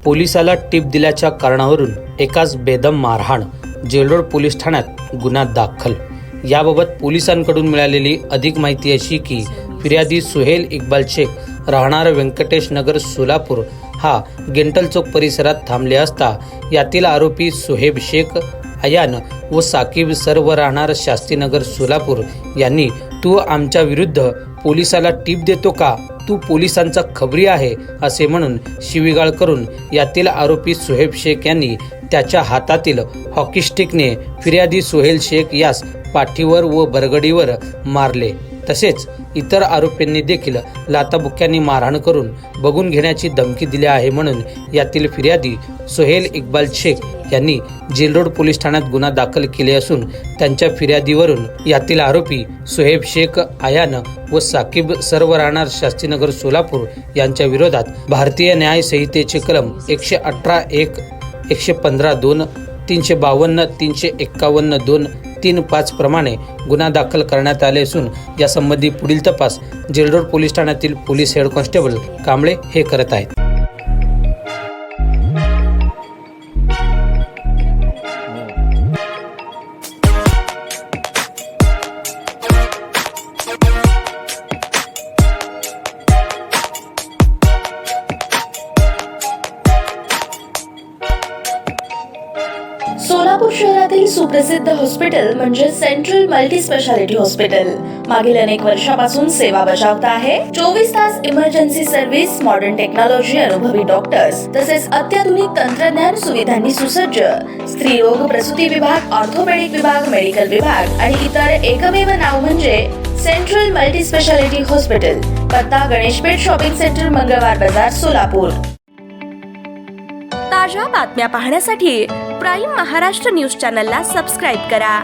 पोलिसाला टीप दिल्याच्या कारणावरून एकाच बेदम मारहाण, जेलरोड पोलीस ठाण्यात गुन्हा दाखल। याबाबत पोलिसांकडून मिळालेली अधिक माहिती अशी की फिर्यादी सुहेल इक्बाल शेख राहणार व्यंकटेश नगर सोलापूर हा गेंटल चौक परिसरात थांबले असता यातील आरोपी सुहेब शेख अयान व साकीब सर्व राहणार शास्त्रीनगर सोलापूर यांनी तू आमच्या विरुद्ध पोलिसाला टीप देतो का, तू पोलिसांचा खबरी आहे असे म्हणून शिवीगाळ करून यातील आरोपी सुहेब शेख यांनी त्याच्या हातातील हॉकी स्टिकने फिर्यादी सुहेल शेख यास पाठीवर व बरगडीवर मारले। तसेच इतर आरोपींनी देखील लाथाबुक्क्यांनी मारहाण करून बघून घेण्याची धमकी दिली आहे म्हणून यातील फिर्यादी सुहेल इक्बाल शेख यांनी जेलरोड पोलीस ठाण्यात गुन्हा दाखल केले असून त्यांच्या फिर्यादीवरून यातील आरोपी सुहेब शेख अयान व साकीब सर्व राहणार शास्त्रीनगर सोलापूर यांच्या विरोधात भारतीय न्याय संहितेचे कलम 118(1), 115(2), 352, 351(2), 3(5) प्रमाणे गुन्हा दाखल करण्यात आले असून यासंबंधी पुढील तपास जेलरोड पोलीस ठाण्यातील पोलीस हेड कॉन्स्टेबल कांबळे हे करत आहेत। सोलापूर शहरातील सुप्रसिद्ध हॉस्पिटल म्हणजे सेंट्रल मल्टी स्पेशालिटी हॉस्पिटल मागील अनेक वर्षापासून सेवा बजावत आहे। 24 तास इमर्जन्सी सर्व्हिस, मॉडर्न टेक्नॉलॉजी, अनुभवी डॉक्टर्स तसेच अत्याधुनिक तंत्रज्ञान सुविधांनी सुसज्ज स्त्रीरोग प्रसूती विभाग, ऑर्थोपेडिक विभाग, मेडिकल विभाग आणि इतर एकमेव नाव म्हणजे सेंट्रल मल्टी स्पेशालिटी हॉस्पिटल। पत्ता गणेशपेठ शॉपिंग सेंटर, मंगळवार बाजार, सोलापूर। ताज्या बातम्या पाहण्यासाठी प्राईम महाराष्ट्र न्यूज चॅनलला सबस्क्राईब करा।